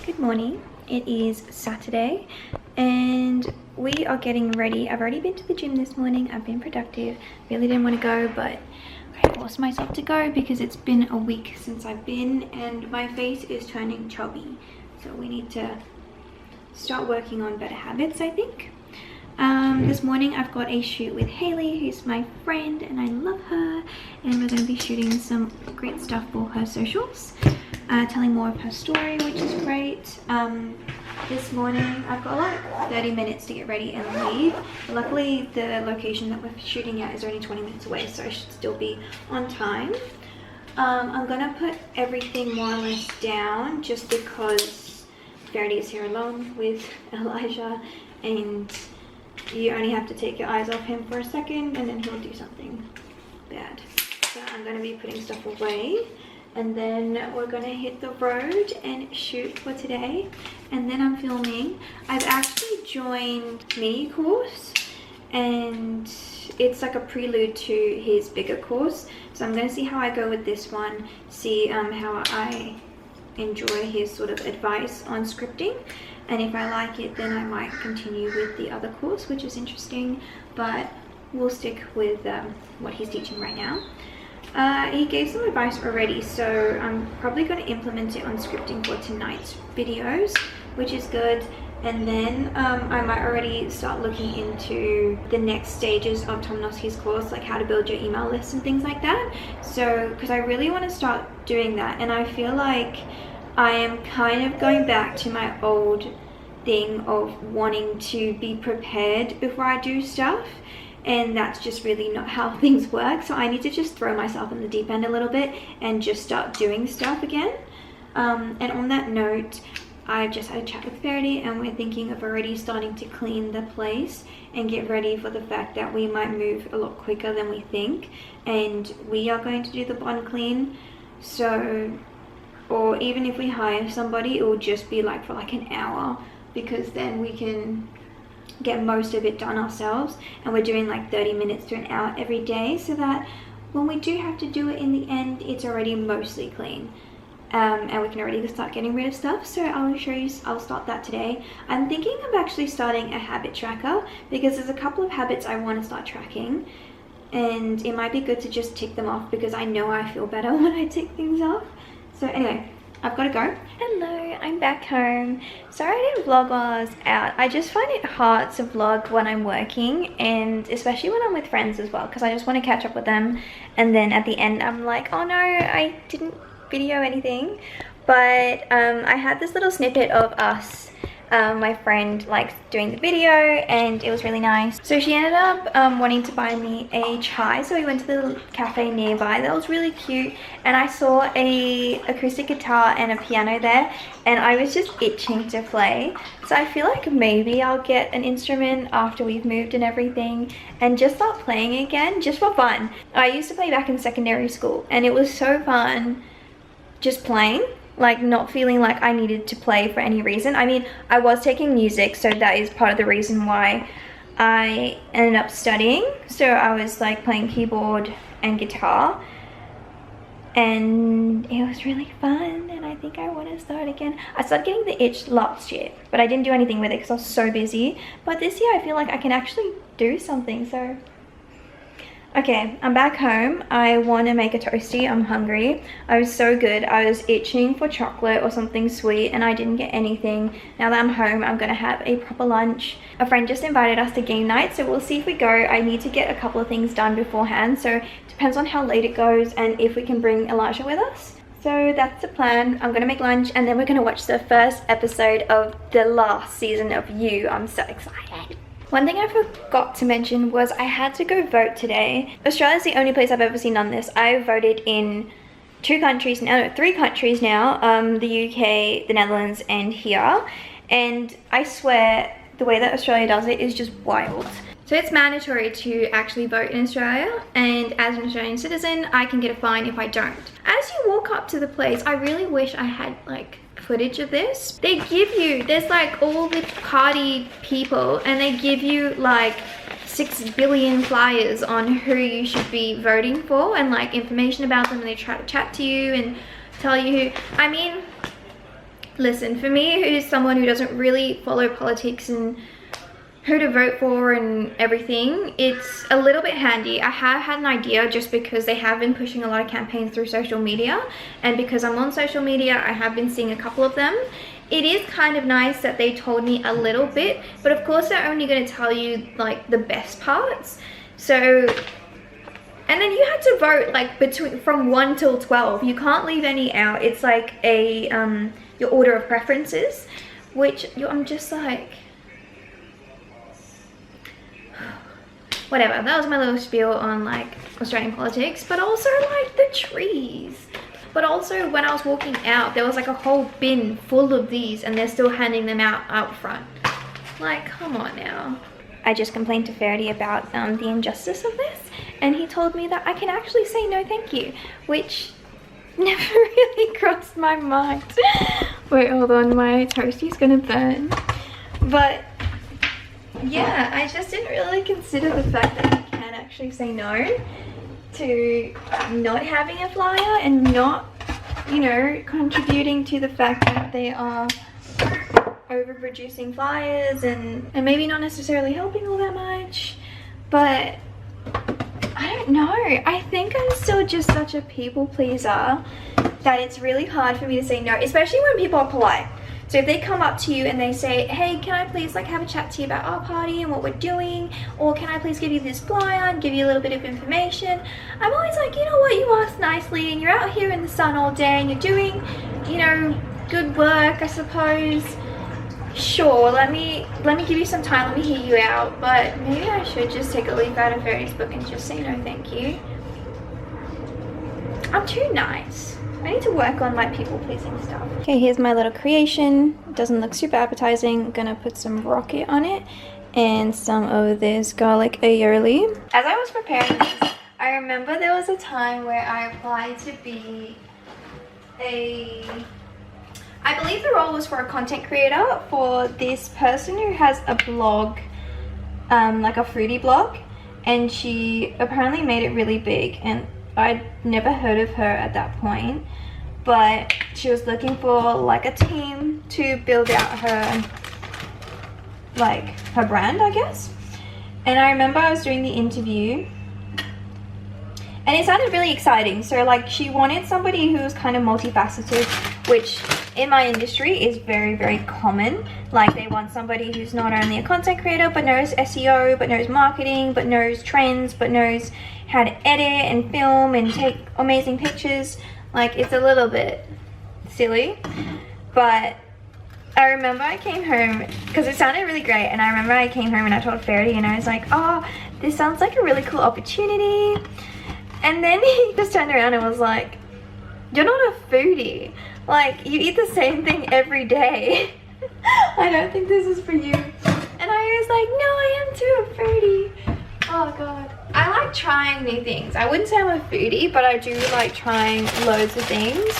Good morning. It is Saturday and we are getting ready. I've already been to the gym this morning. I've been productive. Really didn't want to go, but I forced myself to go because it's been a week since I've been and my face is turning chubby. So we need to start working on better habits, I think. This morning I've got a shoot with Hayley, who's my friend and I love her, and we're going to be shooting some great stuff for her socials, telling more of her story, which is great. This morning I've got like 30 minutes to get ready and leave. Luckily the location that we're shooting at is only 20 minutes away, so I should still be on time. I'm gonna put everything more or less down just because Verity is here alone with Elijah and you only have to take your eyes off him for a second and then he'll do something bad. So I'm going to be putting stuff away and then we're going to hit the road and shoot for today, and then I'm filming. I've actually joined mini course and it's like a prelude to his bigger course, so I'm going to see how I go with this one, see how I enjoy his sort of advice on scripting, and if I like it then I might continue with the other course, which is interesting, but we'll stick with what he's teaching right now. He gave some advice already, so I'm probably going to implement it on scripting for tonight's videos, which is good. And then I might already start looking into the next stages of Tom Noski's course, like how to build your email list and things like that. So because I really want to start doing that, and I feel like I am kind of going back to my old thing of wanting to be prepared before I do stuff, and that's just really not how things work. So I need to just throw myself in the deep end a little bit and just start doing stuff again. And on that note, I just had a chat with Verity and we're thinking of already starting to clean the place and get ready for the fact that we might move a lot quicker than we think, and we are going to do the bond clean. So, or even if we hire somebody, it will just be like for like an hour, because then we can get most of it done ourselves, and we're doing like 30 minutes to an hour every day, so that when we do have to do it in the end, it's already mostly clean. And we can already start getting rid of stuff. So I'll show you, I'll start that today. I'm thinking of actually starting a habit tracker because there's a couple of habits I want to start tracking, and it might be good to just tick them off because I know I feel better when I tick things off. So anyway, I've got to go. Hello, I'm back home. Sorry I didn't vlog while I was out. I just find it hard to vlog when I'm working, and especially when I'm with friends as well, because I just want to catch up with them, and then at the end I'm like, oh no, I didn't video anything. But I had this little snippet of us, my friend, like doing the video, and it was really nice. So she ended up wanting to buy me a chai, so we went to the cafe nearby. That was really cute, and I saw a acoustic guitar and a piano there, and I was just itching to play. So I feel like maybe I'll get an instrument after we've moved and everything and just start playing again, just for fun. I used to play back in secondary school and it was so fun just playing, like not feeling like I needed to play for any reason. I mean, I was taking music, so that is part of the reason why I ended up studying. So I was like playing keyboard and guitar, and it was really fun, and I think I want to start again. I started getting the itch last year, but I didn't do anything with it because I was so busy. But this year I feel like I can actually do something, so okay, I'm back home. I want to make a toasty. I'm hungry. I was so good. I was itching for chocolate or something sweet and I didn't get anything. Now that I'm home, I'm going to have a proper lunch. A friend just invited us to game night, so we'll see if we go. I need to get a couple of things done beforehand, so it depends on how late it goes and if we can bring Elijah with us. So that's the plan. I'm going to make lunch and then we're going to watch the first episode of the last season of You. I'm so excited. One thing I forgot to mention was I had to go vote today. Australia's the only place I've ever seen done this. I voted in 3 countries now, the UK, the Netherlands, and here. And I swear the way that Australia does it is just wild. So it's mandatory to actually vote in Australia, and as an Australian citizen, I can get a fine if I don't. As you walk up to the place, I really wish I had like footage of this. They give you, there's like all the party people, and they give you like 6 billion flyers on who you should be voting for and like information about them, and they try to chat to you and tell you who. I mean, listen, for me, who's someone who doesn't really follow politics and who to vote for and everything, it's a little bit handy. I have had an idea just because they have been pushing a lot of campaigns through social media, and because I'm on social media, I have been seeing a couple of them. It is kind of nice that they told me a little bit, but of course they're only going to tell you like the best parts. So, and then you had to vote like from 1 till 12. You can't leave any out. It's like a your order of preferences, which I'm just like, whatever. That was my little spiel on like Australian politics, but also like the trees. But also when I was walking out, there was like a whole bin full of these and they're still handing them out front. Like, come on now. I just complained to Faraday about the injustice of this, and he told me that I can actually say no thank you, which never really crossed my mind. Wait, hold on, my toastie's gonna burn. But yeah, I just didn't really consider the fact that you can actually say no to not having a flyer and not, you know, contributing to the fact that they are overproducing flyers and maybe not necessarily helping all that much. But I don't know, I think I'm still just such a people pleaser that it's really hard for me to say no, especially when people are polite. So if they come up to you and they say, hey, can I please like have a chat to you about our party and what we're doing, or can I please give you this flyer and give you a little bit of information, I'm always like, you know what, you asked nicely and you're out here in the sun all day and you're doing, you know, good work, I suppose. Sure, let me give you some time, let me hear you out, but maybe I should just take a leaf out of Fairy's book and just say no thank you. I'm too nice. I need to work on my people pleasing stuff. Okay, here's my little creation. It doesn't look super appetizing. I'm gonna put some rocket on it and some of this garlic aioli. As I was preparing this, I remember there was a time where I applied to be I believe the role was for a content creator for this person who has a blog, like a foodie blog, and she apparently made it really big, and I'd never heard of her at that point, but she was looking for like a team to build out her brand, I guess. And I remember I was doing the interview and it sounded really exciting. So like she wanted somebody who was kind of multifaceted, which in my industry is very, very common. Like they want somebody who's not only a content creator, but knows SEO, but knows marketing, but knows trends, but knows how to edit and film and take amazing pictures. Like it's a little bit silly, but I remember I came home because it sounded really great, and I remember I came home and I told Faraday and I was like, oh, this sounds like a really cool opportunity. And then he just turned around and was like, you're not a foodie, like you eat the same thing every day. I don't think this is for you. And I was like, no, I am too a foodie. Oh god. I like trying new things. I wouldn't say I'm a foodie, but I do like trying loads of things.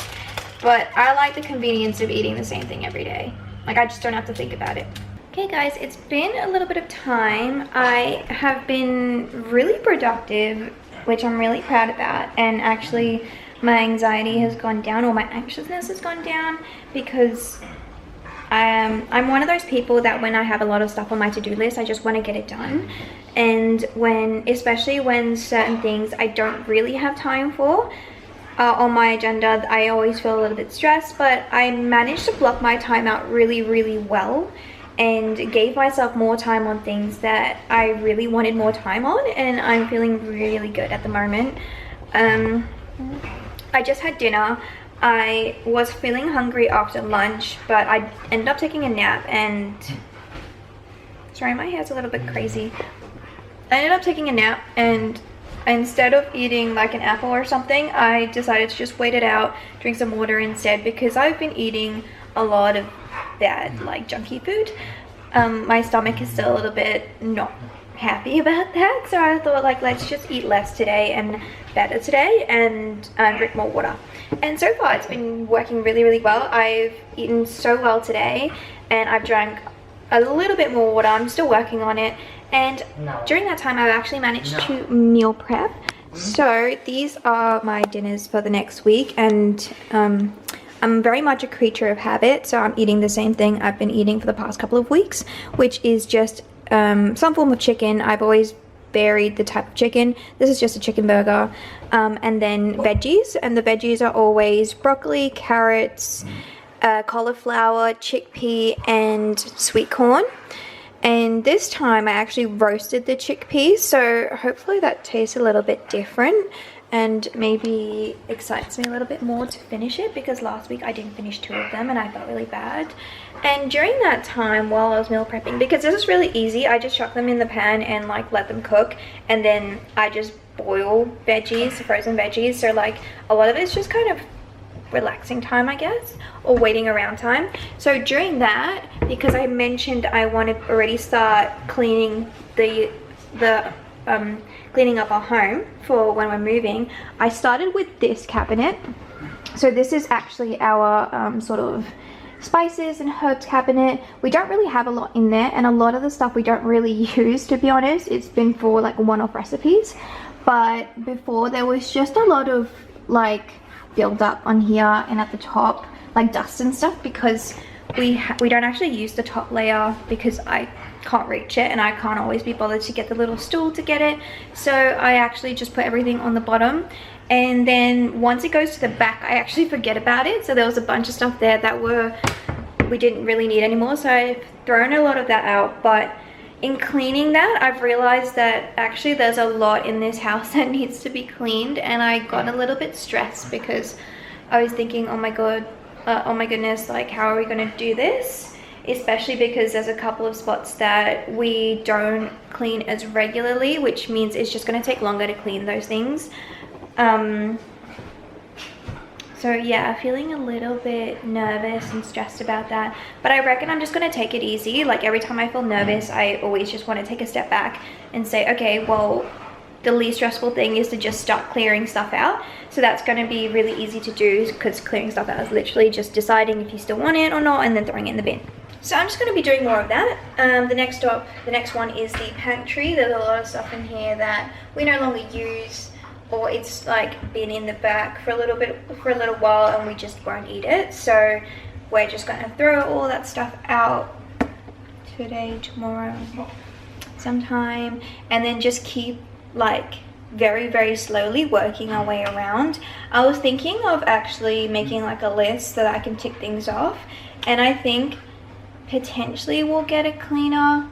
But I like the convenience of eating the same thing every day. Like I just don't have to think about it. Okay guys, it's been a little bit of time. I have been really productive, which I'm really proud about. And actually my anxiety has gone down, or my anxiousness has gone down, because I'm one of those people that when I have a lot of stuff on my to-do list, I just want to get it done. And especially when certain things I don't really have time for on my agenda, I always feel a little bit stressed. But I managed to block my time out really, really well and gave myself more time on things that I really wanted more time on, and I'm feeling really good at the moment. I just had dinner. I was feeling hungry after lunch, but I ended up taking a nap and... Sorry, my hair's a little bit crazy. I ended up taking a nap, and instead of eating like an apple or something, I decided to just wait it out, drink some water instead, because I've been eating a lot of bad like junky food. My stomach is still a little bit not happy about that, so I thought like let's just eat less today and better today, and drink more water. And so far it's been working really, really well. I've eaten so well today, and I've drank a little bit more water. I'm still working on it, and during that time I've actually managed to meal prep. So these are my dinners for the next week, and I'm very much a creature of habit, so I'm eating the same thing I've been eating for the past couple of weeks, which is just some form of chicken. I've always varied the type of chicken. This is just a chicken burger, and then veggies, and the veggies are always broccoli, carrots, cauliflower, chickpea, and sweet corn. And this time I actually roasted the chickpeas, so hopefully that tastes a little bit different and maybe excites me a little bit more to finish it, because last week I didn't finish 2 of them and I felt really bad. And during that time while I was meal prepping, because this is really easy, I just chuck them in the pan and like let them cook, and then I just boil veggies, frozen veggies. So like a lot of it's just kind of relaxing time, I guess, or waiting around time. So during that, because I mentioned I want to already start cleaning cleaning up our home for when we're moving, I started with this cabinet. So this is actually our sort of spices and herbs cabinet. We don't really have a lot in there, and a lot of the stuff we don't really use, to be honest. It's been for like one-off recipes, but before there was just a lot of like build up on here and at the top, like dust and stuff, because we don't actually use the top layer because I can't reach it and I can't always be bothered to get the little stool to get it. So I actually just put everything on the bottom, and then once it goes to the back I actually forget about it. So there was a bunch of stuff there that we didn't really need anymore, so I've thrown a lot of that out. But in cleaning that, I've realized that actually there's a lot in this house that needs to be cleaned, and I got a little bit stressed because I was thinking, oh my goodness, like how are we going to do this? Especially because there's a couple of spots that we don't clean as regularly, which means it's just going to take longer to clean those things. So yeah, feeling a little bit nervous and stressed about that, but I reckon I'm just going to take it easy. Like every time I feel nervous, I always just want to take a step back and say, okay, well, the least stressful thing is to just start clearing stuff out. So that's going to be really easy to do, because clearing stuff out is literally just deciding if you still want it or not and then throwing it in the bin. So I'm just going to be doing more of that. The next one is the pantry. There's a lot of stuff in here that we no longer use, or it's like been in the back for a little while and we just won't eat it. So we're just going to throw all that stuff out today, tomorrow, sometime, and then just keep like very, very slowly working our way around. I was thinking of actually making like a list so that I can tick things off, and I think potentially we'll get a cleaner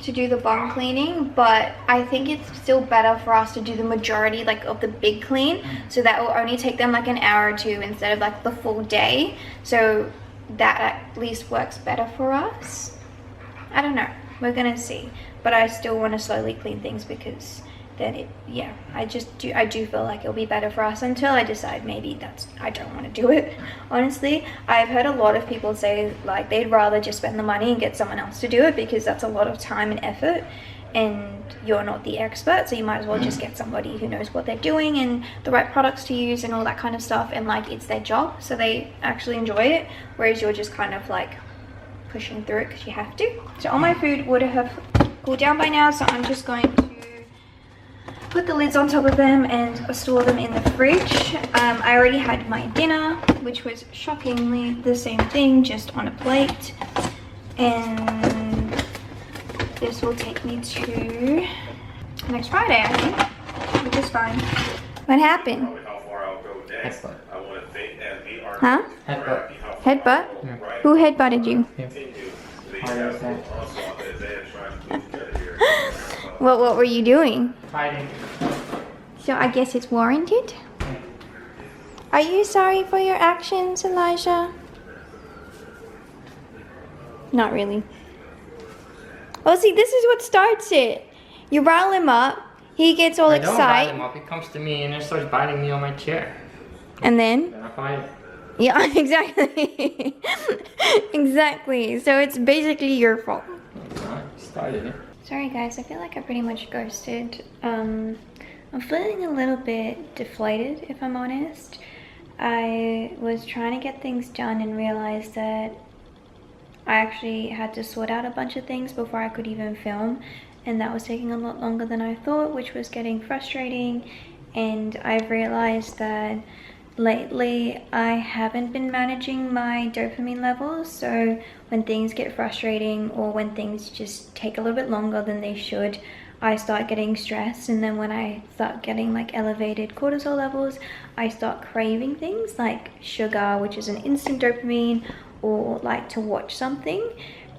to do the bum cleaning, but I think it's still better for us to do the majority like of the big clean, so that will only take them like an hour or 2 instead of like the full day. So that at least works better for us. I don't know, we're gonna see, but I still want to slowly clean things because then I do feel like it'll be better for us until I decide maybe I don't want to do it. Honestly, I've heard a lot of people say like they'd rather just spend the money and get someone else to do it, because that's a lot of time and effort and you're not the expert, so you might as well just get somebody who knows what they're doing and the right products to use and all that kind of stuff, and like it's their job, so they actually enjoy it, whereas you're just kind of like pushing through it because you have to. So all my food would have cooled down by now, so I'm just going to put the lids on top of them and store them in the fridge. I already had my dinner, which was shockingly the same thing, just on a plate. And this will take me to next Friday, I think, which is fine. What happened? Headbutt. Huh? Headbutt. Headbutt? Yeah. Who headbutted you? What were you doing? Fighting. So I guess it's warranted? Are you sorry for your actions, Elijah? Not really. Oh, see, this is what starts it. You rile him up, he gets all excited. I don't rile him up, he comes to me and then starts biting me on my chair. And then? Then I fight. Yeah, exactly. Exactly. So it's basically your fault. I started it. Sorry guys, I feel like I pretty much ghosted. I'm feeling a little bit deflated, if I'm honest. I was trying to get things done and realized that I actually had to sort out a bunch of things before I could even film, and that was taking a lot longer than I thought, which was getting frustrating. And I've realized that lately I haven't been managing my dopamine levels, so when things get frustrating or when things just take a little bit longer than they should, I start getting stressed, and then when I start getting like elevated cortisol levels, I start craving things like sugar, which is an instant dopamine, or like to watch something.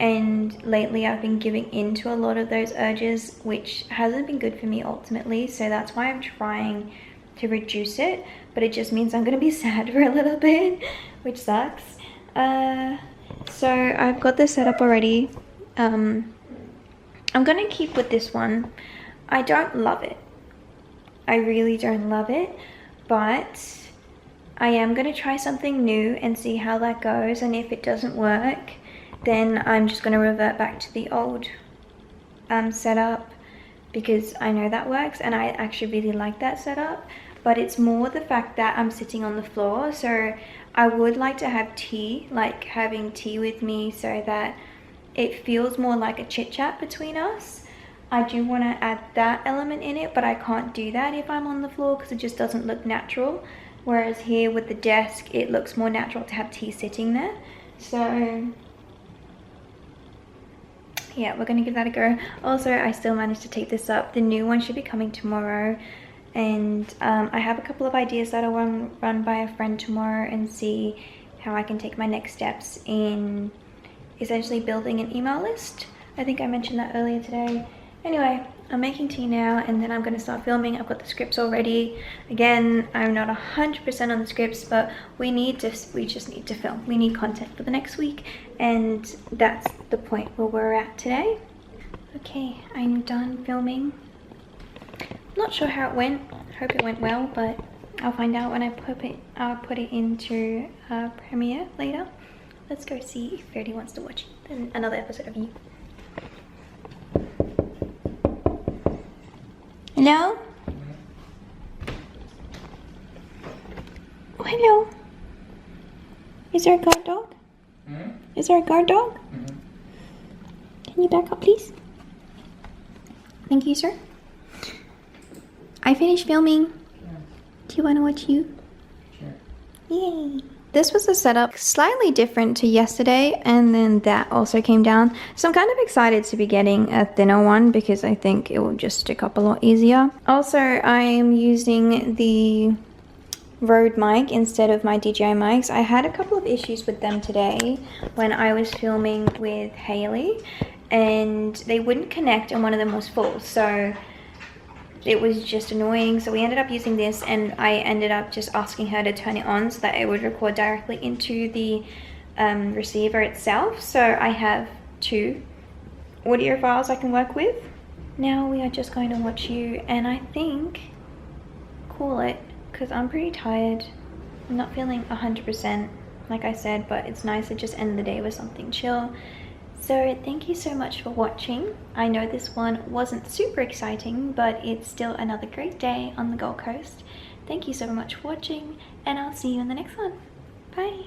And lately I've been giving in to a lot of those urges, which hasn't been good for me ultimately, so that's why I'm trying to reduce it, but it just means I'm gonna be sad for a little bit, which sucks. So I've got this set up already. I'm gonna keep with this one. I don't love it. I really don't love it, but I am gonna try something new and see how that goes, and if it doesn't work, then I'm just gonna revert back to the old setup, because I know that works and I actually really like that setup. But it's more the fact that I'm sitting on the floor, so I would like to have tea, like having tea with me, so that it feels more like a chit chat between us. I do want to add that element in it, but I can't do that if I'm on the floor because it just doesn't look natural. Whereas here with the desk, it looks more natural to have tea sitting there. So yeah, we're gonna give that a go. Also, I still managed to take this up. The new one should be coming tomorrow, and I have a couple of ideas that I want to run by a friend tomorrow and see how I can take my next steps in essentially building an email list. I think I mentioned that earlier today. Anyway, I'm making tea now, and then I'm going to start filming. I've got the scripts already. Again, I'm not 100% on the scripts, but we just need to film. We need content for the next week, and that's the point where we're at today. Okay, I'm done filming. Not sure how it went. Hope it went well, but I'll find out when I'll put it into Premiere later. Let's go see if Verdi wants to watch another episode of You. Hello? Oh, hello. Is there a guard dog? Is there a guard dog? Can you back up, please? Thank you, sir. I finished filming. Do you want to watch You? Sure. Yay. This was a setup slightly different to yesterday, and then that also came down. So I'm kind of excited to be getting a thinner one because I think it will just stick up a lot easier. Also, I'm using the Rode mic instead of my DJI mics. I had a couple of issues with them today when I was filming with Haley, and they wouldn't connect and one of them was full. So it was just annoying, so we ended up using this, and I ended up just asking her to turn it on so that it would record directly into the receiver itself. So I have 2 audio files I can work with. Now we are just going to watch You, and I think call it, because I'm pretty tired. I'm not feeling 100% like I said, but it's nice to just end the day with something chill. So thank you so much for watching. I know this one wasn't super exciting, but it's still another great day on the Gold Coast. Thank you so much for watching, and I'll see you in the next one. Bye.